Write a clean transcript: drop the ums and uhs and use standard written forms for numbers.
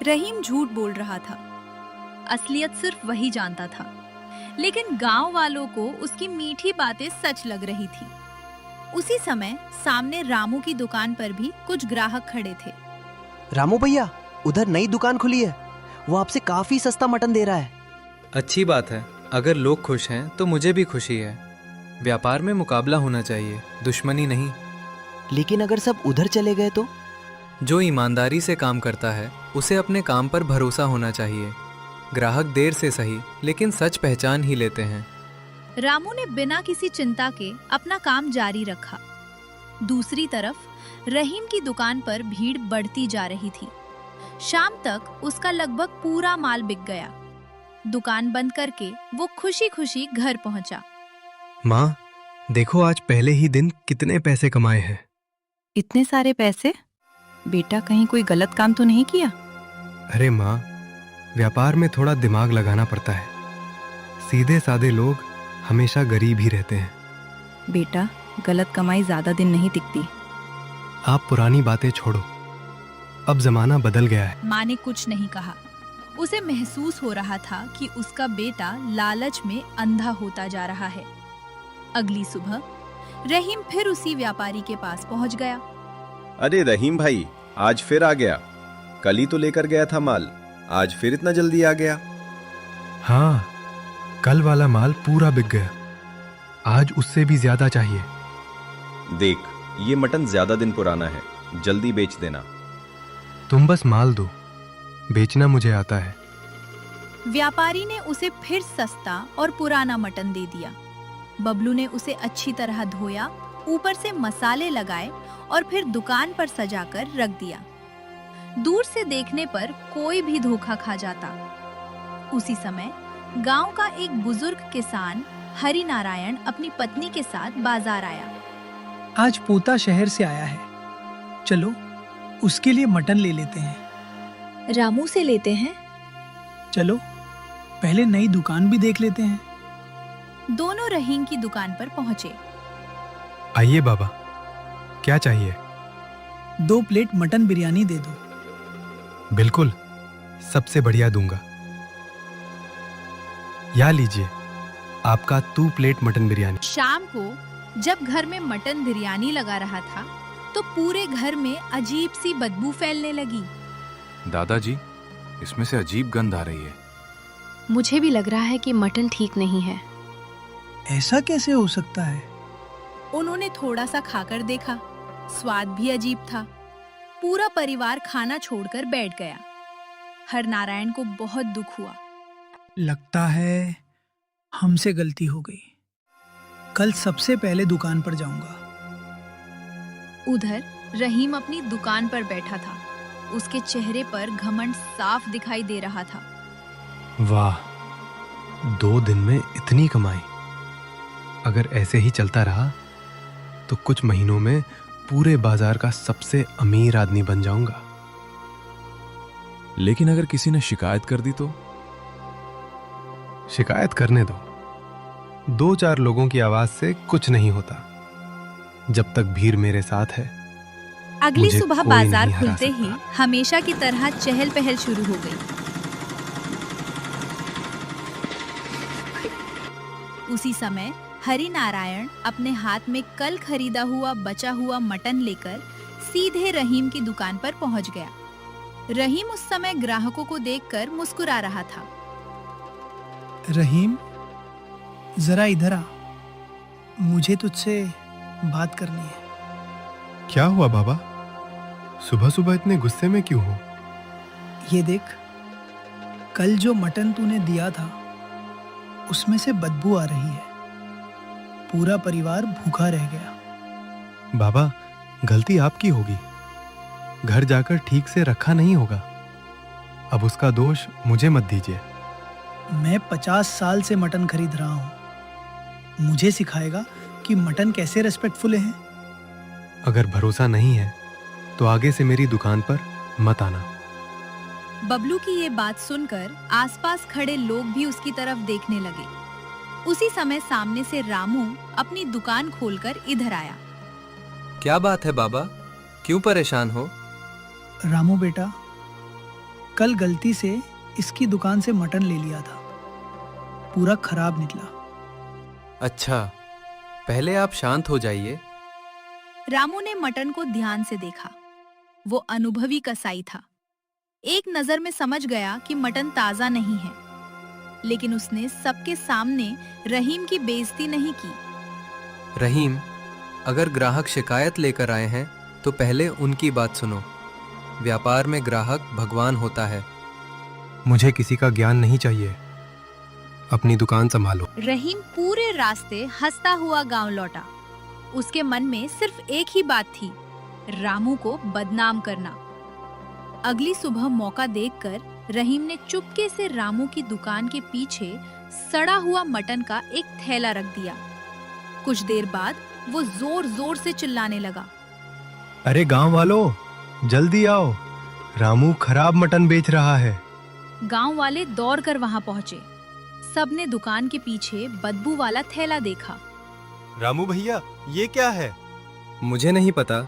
रहीम झूठ बोल रहा था। असलियत सिर्फ वही जानता था, लेकिन गांव वालों को उसकी मीठी बातें सच लग रही थी। उसी समय सामने रामू की दुकान पर भी कुछ ग्राहक खड़े थे। रामू भैया, उधर नई दुकान खुली है, वो आपसे काफी सस्ता मटन दे रहा है। अच्छी बात है। अगर लोग खुश हैं तो मुझे भी खुशी है। व्यापार में मुकाबला होना चाहिए, दुश्मनी नहीं। लेकिन अगर सब उधर चले गए तो? जो ईमानदारी से काम करता है उसे अपने काम पर भरोसा होना चाहिए। ग्राहक देर से सही लेकिन सच पहचान ही लेते हैं। रामू ने बिना किसी चिंता के अपना काम जारी रखा। दूसरी तरफ रहीम की दुकान पर भीड़ बढ़ती जा रही थी। शाम तक उसका लगभग पूरा माल बिक गया। दुकान बंद करके वो खुशी खुशी घर पहुंचा। माँ, देखो आज पहले ही दिन कितने पैसे कमाए हैं। इतने सारे पैसे? बेटा कहीं कोई गलत काम तो नहीं किया? अरे माँ, व्यापार में थोड़ा दिमाग लगाना पड़ता है। सीधे साधे लोग हमेशा गरीब ही रहते हैं। बेटा, गलत कमाई ज्यादा दिन नहीं टिकती। आप पुरानी बातें छोड़ो, अब जमाना बदल गया है। माँ ने कुछ नहीं कहा। उसे महसूस हो रहा था कि उसका बेटा लालच में अंधा होता जा रहा है। अगली सुबह रहीम फिर उसी व्यापारी के पास पहुंच गया। अरे रहीम भाई, आज फिर आ गया। कल ही तो लेकर गया था माल, आज फिर इतना जल्दी आ गया। हाँ, कल वाला माल पूरा बिक गया, आज उससे भी ज्यादा चाहिए। देख, ये मटन ज्यादा दिन पुराना है, जल्दी बेच देना। तुम बस माल दो, बेचना मुझे आता है। व्यापारी ने उसे फिर सस्ता और पुराना मटन दे दिया। बबलू ने उसे अच्छी तरह धोया, ऊपर से मसाले लगाए और फिर दुकान पर सजाकर रख दिया। दूर से देखने पर कोई भी धोखा खा जाता। उसी समय गांव का एक बुजुर्ग किसान हरि नारायण अपनी पत्नी के साथ बाजार आया। आज पोता शहर से आया है, चलो उसके लिए मटन ले लेते हैं। रामू से लेते हैं। चलो पहले नई दुकान भी देख लेते हैं। दोनों रहीम की दुकान पर पहुंचे। आइए बाबा, क्या चाहिए? 2 प्लेट मटन बिरयानी दे दो। बिल्कुल, सबसे बढ़िया दूंगा। या लीजिए, आपका 2 प्लेट मटन बिरयानी। शाम को जब घर में मटन बिरयानी लगा रहा था तो पूरे घर में अजीब सी बदबू फैलने लगी। दादाजी, इसमें से अजीब गंध आ रही है। मुझे भी लग रहा है कि मटन ठीक नहीं है। ऐसा कैसे हो सकता है? उन्होंने थोड़ा सा खाकर देखा, स्वाद भी अजीब था। पूरा परिवार खाना छोड़कर बैठ गया। हरनारायण को बहुत दुख हुआ। लगता है हमसे गलती हो गई। कल सबसे पहले दुकान पर जाऊंगा। उधर रहीम अपनी दुकान पर बैठा था। उसके चेहरे पर घमंड साफ दिखाई दे रहा था। वाह, 2 दिन में इतनी कमाई। अगर ऐसे ही चलता रहा तो कुछ महीनों में पूरे बाजार का सबसे अमीर आदमी बन जाऊंगा। लेकिन अगर किसी ने शिकायत कर दी तो? शिकायत करने दो। 2-4 लोगों की आवाज से कुछ नहीं होता। जब तक भीड़ मेरे साथ है। अगली मुझे सुबह कोई बाजार नहीं हरा खुलते ही सकता। हमेशा की तरह चहल पहल शुरू हो गई। उसी समय हरि नारायण अपने हाथ में कल खरीदा हुआ बचा हुआ मटन लेकर सीधे रहीम की दुकान पर पहुंच गया। रहीम उस समय ग्राहकों को देखकर मुस्कुरा रहा था। रहीम, जरा इधर आ, मुझे तुझसे बात करनी है। क्या हुआ बाबा? सुबह सुबह इतने गुस्से में क्यों हो? ये देख, कल जो मटन तूने दिया था उसमें से बदबू आ रही है। पूरा परिवार भूखा रह गया। बाबा, गलती आपकी होगी। घर जाकर ठीक से रखा नहीं होगा। अब उसका दोष मुझे मत दीजिए। मैं 50 साल से मटन खरीद रहा हूँ। मुझे सिखाएगा कि मटन कैसे रेस्पेक्टफुल है। अगर भरोसा नहीं है तो आगे से मेरी दुकान पर मत आना। बबलू की ये बात सुनकर आसपास खड़े लोग भी उसकी तरफ देखने लगे। उसी समय सामने से रामू अपनी दुकान खोलकर इधर आया। क्या बात है बाबा, क्यों परेशान हो? रामू बेटा, कल गलती से इसकी दुकान से मटन ले लिया था, पूरा खराब निकला। अच्छा, पहले आप शांत हो जाइए। रामू ने मटन को ध्यान से देखा। वो अनुभवी कसाई था। एक नजर में समझ गया कि मटन ताजा नहीं है, लेकिन उसने सबके सामने रहीम की बेइज्जती नहीं की। रहीम, अगर ग्राहक शिकायत लेकर आए हैं तो पहले उनकी बात सुनो। व्यापार में ग्राहक भगवान होता है। मुझे किसी का ज्ञान नहीं चाहिए, अपनी दुकान संभालो। रहीम पूरे रास्ते हंसता हुआ गांव लौटा। उसके मन में सिर्फ एक ही बात थी, रामू को बदनाम करना। अगली सुबह मौका देखकर रहीम ने चुपके से रामू की दुकान के पीछे सड़ा हुआ मटन का एक थैला रख दिया। कुछ देर बाद वो जोर जोर से चिल्लाने लगा। अरे गांव वालों, जल्दी आओ, रामू खराब मटन बेच रहा है। गांव वाले दौड़कर वहां पहुंचे। सबने दुकान के पीछे बदबू वाला थैला देखा। रामू भैया, ये क्या है? मुझे नहीं पता,